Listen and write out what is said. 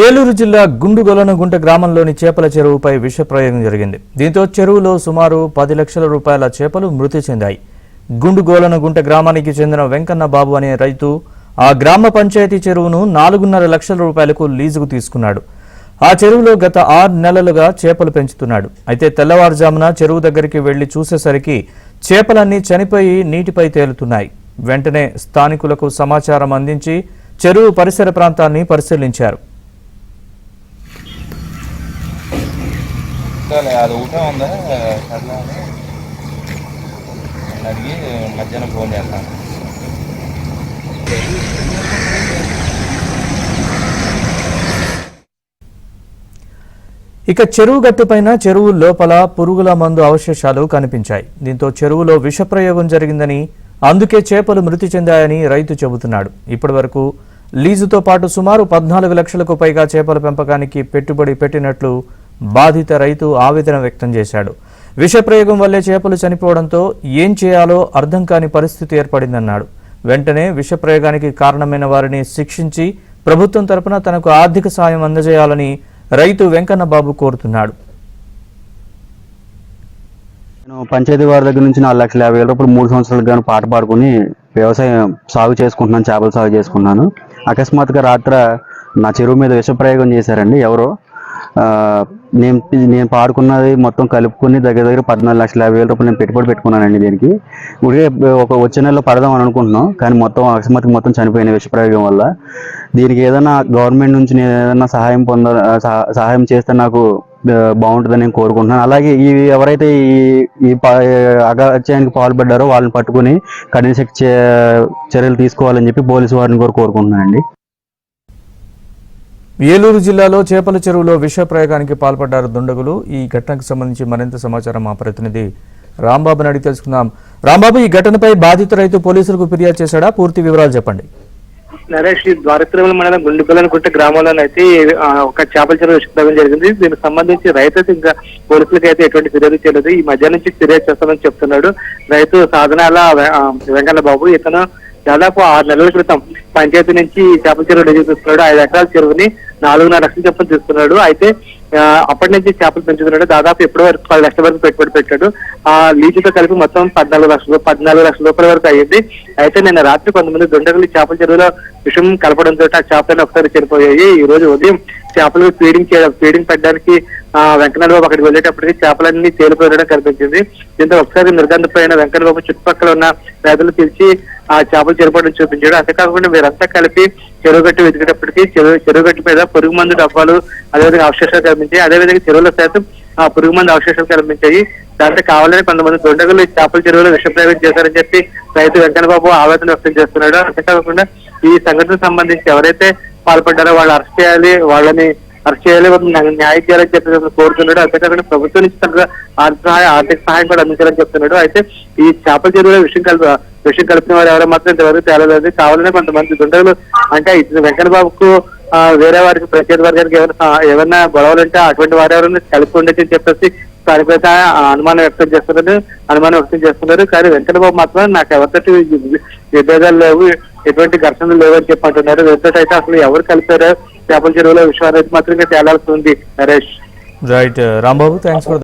ఏలూరు జిల్లా గుండుగొలనగుంట గ్రామంలోని చేపల చెరువుపై విషప్రయోగం జరిగింది. దీంతో చెరువులో సుమారు 10 లక్షల రూపాయల చేపలు మృతి చెందాయి. గుండుగోలనగుంట గ్రామానికి చెందిన వెంకన్న బాబు అనే రైతు ఆ గ్రామ పంచాయతీ చెరువును 4.5 లక్షల రూపాయలకు లీజుకు తీసుకున్నాడు. ఆ చెరువులో గత 6 నెలలుగా చేపలు పెంచుతున్నాడు. అయితే తెల్లవారుజామున చెరువు దగ్గరికి వెళ్లి చూసేసరికి చేపలన్నీ చనిపోయి నీటిపై తేలుతున్నాయి. వెంటనే స్థానికులకు సమాచారం అందించి చెరువు పరిసర ప్రాంతాన్ని పరిశీలించారు. అది ఊట ఉందా అట్లా అడిగి మధ్యాహ్నం ఫోన్ చేస్తాను. ఇక చెరువు గట్టుపైన చెరువు లోపల పురుగుల మందు అవశేషాలు కనిపించాయి. దీంతో చెరువులో విషప్రయోగం జరిగిందని, అందుకే చేపలు మృతి చెందాయని రైతు చెబుతున్నాడు. ఇప్పటి వరకు లీజుతో పాటు సుమారు 14 లక్షలకు పైగా చేపల పెంపకానికి పెట్టుబడి పెట్టినట్లు బాధిత రైతు ఆవేదన వ్యక్తం చేశాడు. విషప్రయోగం వల్లే చేపలు చనిపోవడంతో ఏం చేయాలో అర్థం కాని పరిస్థితి ఏర్పడిందన్నాడు. వెంటనే విషప్రయోగానికి కారణమైన వారిని శిక్షించి ప్రభుత్వం తరపున తనకు ఆర్థిక సాయం అందజేయాలని రైతు వెంకన్న బాబు కోరుతున్నాడు. నేను పంచాయతీ వారి దగ్గర నుంచి 4,50,000 రూపాయలు 3 సంవత్సరాలకు గాను పాట పాడుకుని వ్యవసాయం సాగు చేసుకుంటున్నాను, చేపల సాగు చేసుకున్నాను. అకస్మాత్తుగా రాత్ర నా చెరువు మీద విషప్రయోగం చేశారండి ఎవరో. నేను పాడుకున్నది మొత్తం కలుపుకుని దగ్గర 14,50,000 రూపాయలు నేను పెట్టుబడి పెట్టుకున్నానండి. దీనికి ఇప్పుడే వచ్చే నెలలో పడదాం అని అనుకుంటున్నాం, కానీ అకస్మాత్తుగా మొత్తం చనిపోయిన విషప్రయోగం వల్ల. దీనికి ఏదైనా గవర్నమెంట్ నుంచి నేను ఏదైనా సహాయం చేస్తే నాకు బాగుంటుందని నేను కోరుకుంటున్నాను. అలాగే ఎవరైతే ఈ అగాత్యానికి పాల్పడ్డారో వాళ్ళని పట్టుకుని కఠిన శిక్ష చర్యలు తీసుకోవాలని చెప్పి పోలీసు వారిని కూడా కోరుకుంటున్నానండి. ఏలూరు జిల్లాలో చేపల చెరువులో విష ప్రయోగానికి పాల్పడ్డారు దుండగులు. ఈ ఘటనకు సంబంధించి మరింత సమాచారం మా ప్రతినిధి రాంబాబుని అడిగి తెలుసుకుందాం. రాంబాబు, ఈ ఘటనపై బాధిత రైతు పోలీసులకు ఫిర్యాదు చేశాడా? పూర్తి వివరాలు చెప్పండి. నరేష్, ద్వారత్రిమల మండలం గుండుగొలనగుంట గ్రామంలోనైతే ఒక చేపల చెరువు విషప్రయోగం జరిగింది. దీనికి సంబంధించి రైతు ఇంకా పోలీసులకు అయితే ఎటువంటి ఫిర్యాదు చేయలేదు. ఈ మధ్య నుంచి ఫిర్యాదు చేస్తామని చెప్తున్నాడు రైతు సాధనాల వెంకన్న బాబు. ఇతను దాదాపు 6 నెలల క్రితం పంచాయతీ నుంచి చేపల చెరువు లీజు తీసుకున్నాడు. 5 ఎకరాల చెరువుని 4.5 లక్షల చొప్పున తీసుకున్నాడు. అయితే అప్పటి నుంచి చేపలు పెంచుతున్నాడు. దాదాపు ఎప్పటి వరకు 10 లక్షల వరకు పెట్టుబడి పెట్టాడు. ఆ లీజుతో కలిపి మొత్తం 14 లక్షల రూపాయల వరకు అయ్యింది. అయితే నిన్న రాత్రి కొంతమంది దుండగులు చేపల చెరువులో విషం కలపడంతో ఆ చేపలను ఒకసారి చనిపోయాయి. ఈ రోజు ఉదయం చేపలకు ఫీడింగ్ పెట్టడానికి వెంకన్నబాబు అక్కడికి వెళ్ళేటప్పటికి చేపలన్నీ తేలిపోయడం కనిపించింది. దీంతో ఒకసారి నిర్గంధపోయిన వెంకన్నబాబు చుట్టుపక్కల ఉన్న రైతులు పిలిచి ఆ చేపలు చనిపోవడం చూపించాడు. అంతేకాకుండా వీరంతా కలిపి చెరువుగట్టు వెతికేటప్పటికి చెరువుగట్టు మీద పురుగు మందు డబ్బాలు, అదేవిధంగా అవశేషాలు కనిపించాయి. అదేవిధంగా చెరువులో సైతం ఆ పురుగు మందు అవశేషాలు కనిపించాయి. దాంతో కావాలని కొంతమంది దుండగులు చేపల చెరువులో విషప్రయోగం చేశారని చెప్పి రైతు వెంకన్నబాబు ఆవేదన వ్యక్తం చేస్తున్నాడు. అంతేకాకుండా ఈ సంఘటనకు సంబంధించి ఎవరైతే పాల్పడ్డారో వాళ్ళు అరెస్ట్ చేయాలి, వాళ్ళని అరెస్ట్ చేయాలి, న్యాయం చేయాలని చెప్పి కోరుతున్నాడు. అంతేకాకుండా ప్రభుత్వం నుంచి తనకు ఆర్థిక సహాయం కూడా అందించాలని చెప్తున్నాడు. అయితే ఈ చేపల చెరువులో విషయం కలిపిన వారు ఎవరో మాత్రం ఇంతవరకు తేలలేదు. కావాలనే కొంతమంది దుండగులు అంటే వెంకన్న బాబుకు వేరే వారికి ప్రత్యేక వర్గానికి ఏమైనా గొడవలు ఉంటే అటువంటి వారు ఎవరైనా కలిపి ఉండొచ్చు అని చెప్పేసి దానిపైన అనుమానం వ్యక్తం చేస్తున్నారు. కానీ వెంకన్న బాబు మాత్రం నాకు ఎవరితో విభేదాలు లేవు, ఎటువంటి ఘర్షణలు లేవు అని చెప్పి అంటున్నారు. వీరితో అయితే అసలు ఎవరు కలిపారో చేపల చెరువులో విషయం అనేది మాత్రం తేలాల్సి ఉంది. Naresh. Right Rambabu, thanks for